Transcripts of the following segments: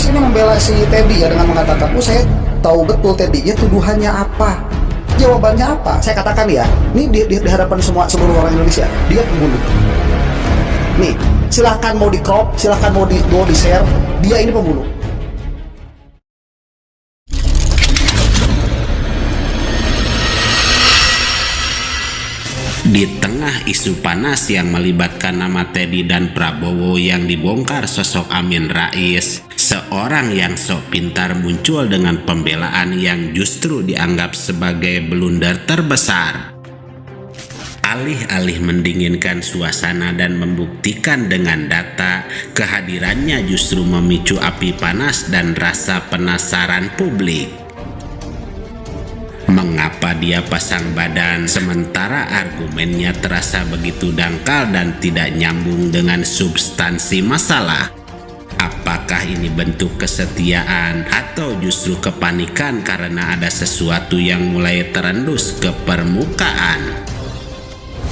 Terus ini membela si Teddy ya dengan mengatakan, oh saya tahu betul Teddy, ya tuduhannya apa? Jawabannya apa? Saya katakan ya, ini di hadapan seluruh orang Indonesia, dia pembunuh. Nih, silahkan mau di crop, silahkan mau di share, dia ini pembunuh. Di tengah isu panas yang melibatkan nama Teddy dan Prabowo yang dibongkar sosok Amin Rais, seorang yang sok pintar muncul dengan pembelaan yang justru dianggap sebagai blunder terbesar. Alih-alih mendinginkan suasana dan membuktikan dengan data, kehadirannya justru memicu api panas dan rasa penasaran publik. Mengapa dia pasang badan sementara argumennya terasa begitu dangkal dan tidak nyambung dengan substansi masalah? Apakah ini bentuk kesetiaan atau justru kepanikan karena ada sesuatu yang mulai terendus ke permukaan?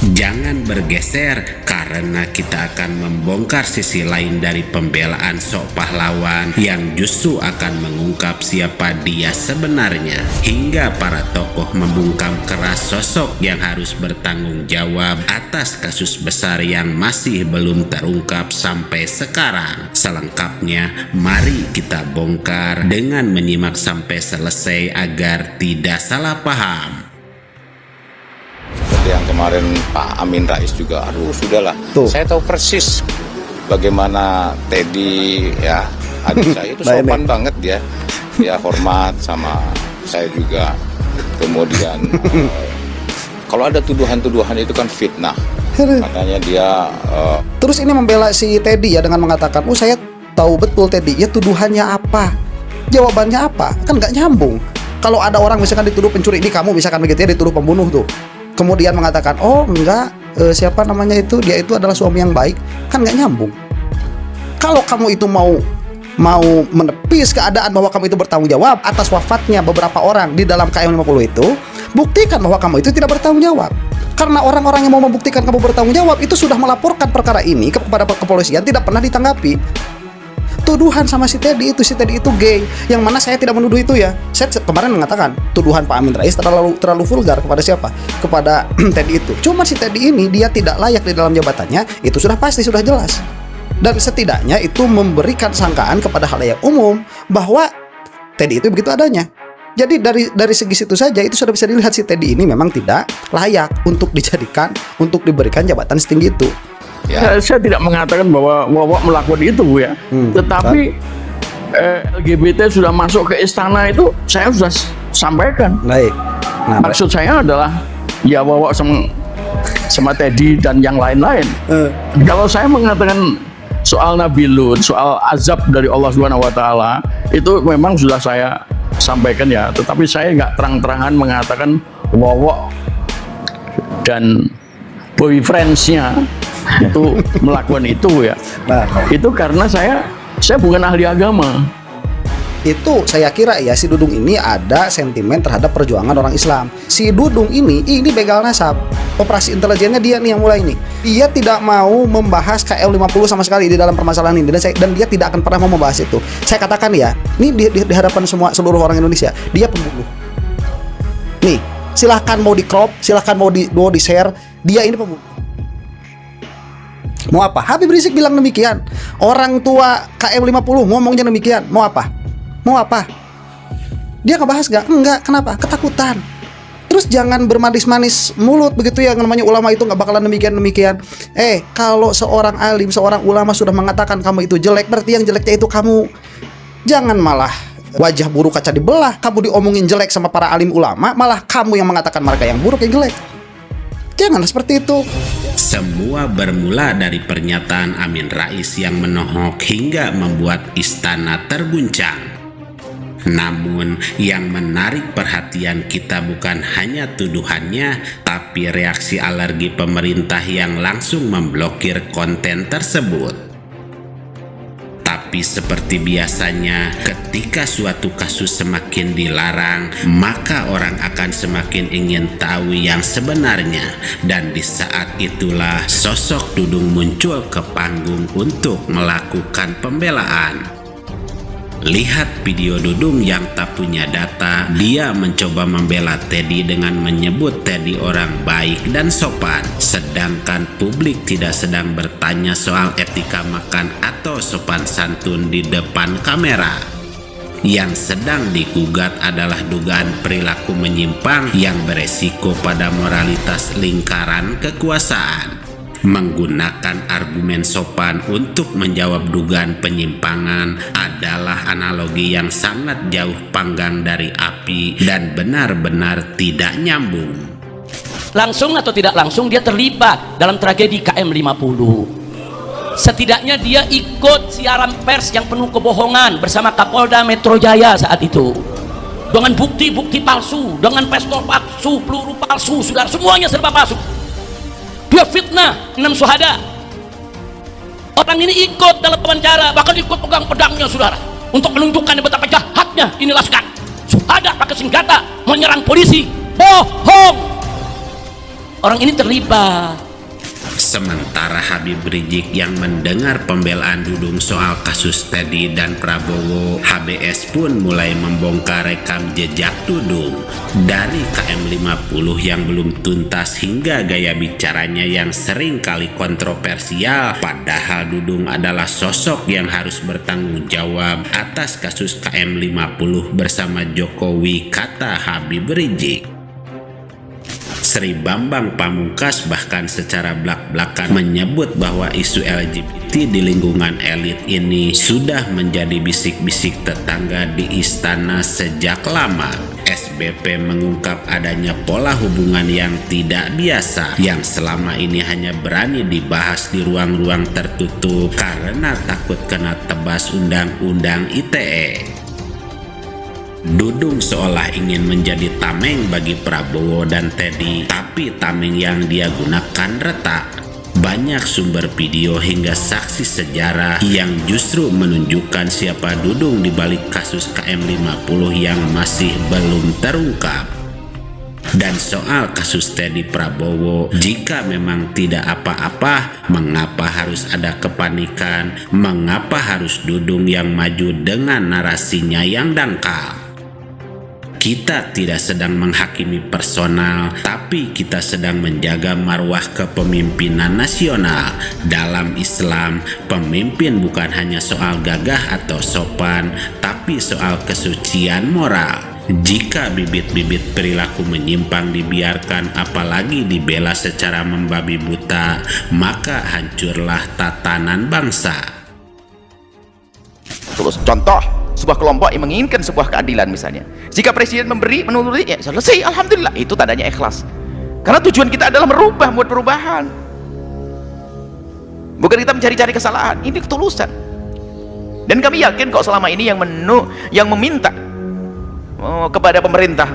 Jangan bergeser karena kita akan membongkar sisi lain dari pembelaan sok pahlawan yang justru akan mengungkap siapa dia sebenarnya, hingga para tokoh membungkam keras sosok yang harus bertanggung jawab atas kasus besar yang masih belum terungkap sampai sekarang. Selengkapnya mari kita bongkar dengan menyimak sampai selesai agar tidak salah paham. Yang kemarin Pak Amin Rais juga, aduh sudahlah. Saya tahu persis bagaimana Teddy ya, adik saya itu sopan banget dia hormat sama saya juga. Kemudian kalau ada tuduhan-tuduhan itu kan fitnah, makanya dia. Terus ini membela si Teddy ya dengan mengatakan, oh saya tahu betul Teddy, ya tuduhannya apa? Jawabannya apa? Kan nggak nyambung. Kalau ada orang misalkan dituduh pencuri, ini kamu misalkan begitu ya, dituduh pembunuh tuh. Kemudian mengatakan, oh enggak, siapa namanya itu, dia itu adalah suami yang baik, kan nggak nyambung. Kalau kamu itu mau menepis keadaan bahwa kamu itu bertanggung jawab atas wafatnya beberapa orang di dalam KM50 itu, buktikan bahwa kamu itu tidak bertanggung jawab. Karena orang-orang yang mau membuktikan kamu bertanggung jawab itu sudah melaporkan perkara ini kepada kepolisian, tidak pernah ditanggapi. Tuduhan sama si Teddy itu gay, yang mana saya tidak menuduh itu ya. Saya kemarin mengatakan tuduhan Pak Amin Rais terlalu vulgar kepada siapa? Kepada Teddy itu. Cuma si Teddy ini dia tidak layak di dalam jabatannya, itu sudah pasti, sudah jelas. Dan setidaknya itu memberikan sangkaan kepada halayak umum bahwa Teddy itu begitu adanya. Jadi dari segi situ saja itu sudah bisa dilihat si Teddy ini memang tidak layak untuk diberikan jabatan setinggi itu. Ya. Saya tidak mengatakan bahwa Wawak melakukan itu, Bu ya. Tetapi LGBT sudah masuk ke istana itu saya sudah sampaikan. Baik. Nah, maksud saya adalah ya Wawak sama Teddy dan yang lain-lain. Kalau saya mengatakan soal Nabi Lut, soal azab dari Allah Subhanahu Wa Taala, itu memang sudah saya sampaikan ya. Tetapi saya nggak terang-terangan mengatakan Wawak dan boyfriendsnya itu melakukan itu ya. Nah, itu karena saya bukan ahli agama. Itu saya kira ya, si Dudung ini ada sentimen terhadap perjuangan orang Islam. Si Dudung ini begal nasab. Operasi intelijennya dia nih yang mulai ini. Dia tidak mau membahas KL50 sama sekali di dalam permasalahan ini, dan dia tidak akan pernah mau membahas itu. Saya katakan ya, ini di hadapan seluruh orang Indonesia, dia pembunuh. Nih, silahkan mau di crop, silahkan mau di share, dia ini pembunuh. Mau apa? Habib Rizik bilang demikian. Orang tua KM50 ngomongnya demikian. Mau apa? Mau apa? Dia ngebahas gak? Enggak. Kenapa? Ketakutan. Terus jangan bermanis-manis mulut begitu ya, namanya ulama itu nggak bakalan demikian. Kalau seorang alim, seorang ulama sudah mengatakan kamu itu jelek, berarti yang jeleknya itu kamu. Jangan malah wajah buruk kaca dibelah. Kamu diomongin jelek sama para alim ulama, malah kamu yang mengatakan mereka yang buruk, yang jelek. Jangan seperti itu. Semua bermula dari pernyataan Amin Rais yang menohok hingga membuat istana terguncang. Namun yang menarik perhatian kita bukan hanya tuduhannya, tapi reaksi alergi pemerintah yang langsung memblokir konten tersebut. Tapi seperti biasanya, ketika suatu kasus semakin dilarang, maka orang akan semakin ingin tahu yang sebenarnya. Dan di saat itulah sosok Dudung muncul ke panggung untuk melakukan pembelaan. Lihat video Dudung yang tak punya data. Dia mencoba membela Teddy dengan menyebut Teddy orang baik dan sopan, sedangkan publik tidak sedang bertanya soal etika makan atau sopan santun di depan kamera. Yang sedang digugat adalah dugaan perilaku menyimpang yang beresiko pada moralitas lingkaran kekuasaan. Menggunakan argumen sopan untuk menjawab dugaan penyimpangan adalah analogi yang sangat jauh panggang dari api dan benar-benar tidak nyambung. Langsung atau tidak langsung dia terlibat dalam tragedi KM50. Setidaknya dia ikut siaran pers yang penuh kebohongan bersama Kapolda Metro Jaya saat itu, dengan bukti-bukti palsu, dengan pistol palsu, peluru palsu, saudara, semuanya serba palsu. Dia fitnah 6 syuhada. Orang ini ikut dalam wawancara, bahkan ikut pegang pedangnya, saudara, untuk menunjukkan betapa jahatnya ini laskar. Syuhada pakai senjata menyerang polisi, bohong. Orang ini terlibat. Sementara Habib Rizik yang mendengar pembelaan Dudung soal kasus Teddy dan Prabowo, HBS pun mulai membongkar rekam jejak Dudung. Dari KM50 yang belum tuntas hingga gaya bicaranya yang sering kali kontroversial, padahal Dudung adalah sosok yang harus bertanggung jawab atas kasus KM50 bersama Jokowi, kata Habib Rizik. Sri Bambang Pamungkas bahkan secara blak-blakan menyebut bahwa isu LGBT di lingkungan elit ini sudah menjadi bisik-bisik tetangga di istana sejak lama. SBP mengungkap adanya pola hubungan yang tidak biasa yang selama ini hanya berani dibahas di ruang-ruang tertutup karena takut kena tebas undang-undang ITE. Dudung seolah ingin menjadi tameng bagi Prabowo dan Teddy, tapi tameng yang dia gunakan retak. Banyak sumber video hingga saksi sejarah yang justru menunjukkan siapa Dudung di balik kasus KM50 yang masih belum terungkap. Dan soal kasus Teddy Prabowo, jika memang tidak apa-apa, mengapa harus ada kepanikan? Mengapa harus Dudung yang maju dengan narasinya yang dangkal? Kita tidak sedang menghakimi personal, tapi kita sedang menjaga marwah kepemimpinan nasional. Dalam Islam, pemimpin bukan hanya soal gagah atau sopan, tapi soal kesucian moral. Jika bibit-bibit perilaku menyimpang dibiarkan, apalagi dibela secara membabi buta, maka hancurlah tatanan bangsa. Terus contoh sebuah kelompok yang menginginkan sebuah keadilan misalnya, jika presiden memberi menuruti, ya selesai, alhamdulillah, itu tandanya ikhlas, karena tujuan kita adalah membuat perubahan, bukan kita mencari-cari kesalahan. Ini ketulusan. Dan kami yakin kok selama ini yang meminta kepada pemerintah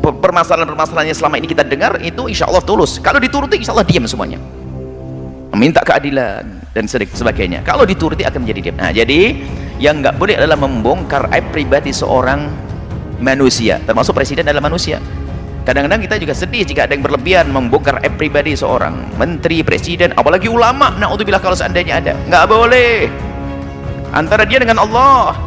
permasalahan-permasalahannya selama ini kita dengar itu insya Allah tulus. Kalau dituruti insya Allah diam semuanya, meminta keadilan dan sebagainya. Kalau dituruti akan menjadi diam. Nah, jadi yang nggak boleh adalah membongkar aib pribadi seorang manusia, termasuk presiden adalah manusia. Kadang-kadang kita juga sedih jika ada yang berlebihan membongkar aib pribadi seorang menteri, presiden, apalagi ulama. Naudzubillah kalau seandainya ada. Nggak boleh. Antara dia dengan Allah.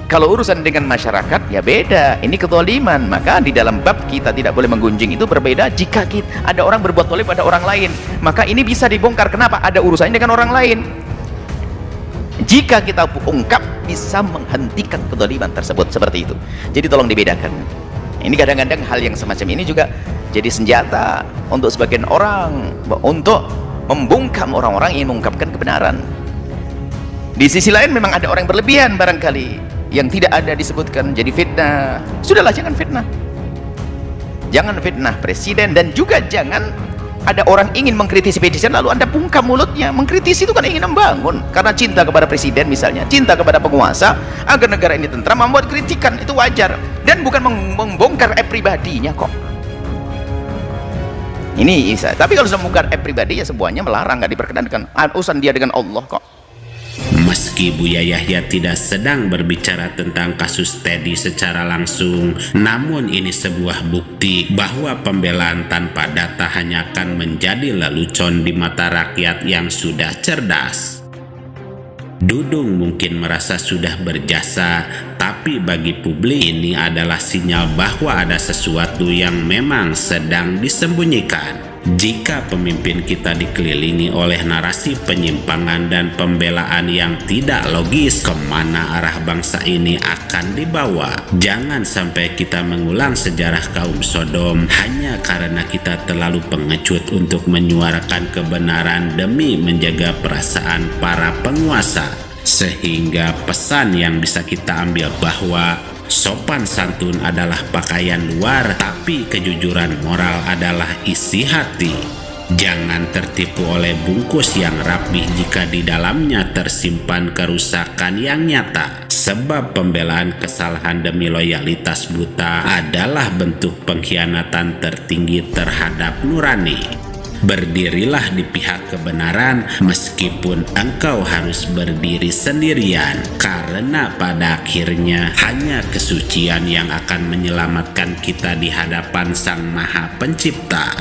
Kalau urusan dengan masyarakat ya beda, ini kezaliman. Maka di dalam bab kita tidak boleh menggunjing itu berbeda. Jika ada orang berbuat zalim pada orang lain, maka ini bisa dibongkar. Kenapa? Ada urusannya dengan orang lain. Jika kita ungkap, bisa menghentikan kezaliman tersebut, seperti itu. Jadi tolong dibedakan. Ini kadang-kadang hal yang semacam ini juga jadi senjata untuk sebagian orang untuk membungkam orang-orang yang mengungkapkan kebenaran. Di sisi lain memang ada orang berlebihan barangkali yang tidak ada disebutkan, jadi fitnah. Sudahlah, jangan fitnah. Jangan fitnah presiden, dan juga jangan ada orang ingin mengkritisi presiden lalu Anda bungkam mulutnya. Mengkritisi itu kan ingin membangun karena cinta kepada presiden misalnya, cinta kepada penguasa agar negara ini tentram, membuat kritikan itu wajar dan bukan membongkar aib pribadinya kok. Ini bisa. Tapi kalau sudah membongkar aib pribadi ya semuanya melarang, nggak diperkenankan. Urusan dia dengan Allah kok. Meski Buya Yahya tidak sedang berbicara tentang kasus Teddy secara langsung, namun ini sebuah bukti bahwa pembelaan tanpa data hanya akan menjadi lelucon di mata rakyat yang sudah cerdas. Dudung mungkin merasa sudah berjasa, tapi bagi publik ini adalah sinyal bahwa ada sesuatu yang memang sedang disembunyikan. Jika pemimpin kita dikelilingi oleh narasi penyimpangan dan pembelaan yang tidak logis, kemana arah bangsa ini akan dibawa? Jangan sampai kita mengulang sejarah kaum Sodom hanya karena kita terlalu pengecut untuk menyuarakan kebenaran demi menjaga perasaan para penguasa. Sehingga pesan yang bisa kita ambil bahwa sopan santun adalah pakaian luar, tapi kejujuran moral adalah isi hati. Jangan tertipu oleh bungkus yang rapih jika di dalamnya tersimpan kerusakan yang nyata. Sebab pembelaan kesalahan demi loyalitas buta adalah bentuk pengkhianatan tertinggi terhadap nurani. Berdirilah di pihak kebenaran meskipun engkau harus berdiri sendirian, karena pada akhirnya hanya kesucian yang akan menyelamatkan kita di hadapan Sang Maha Pencipta.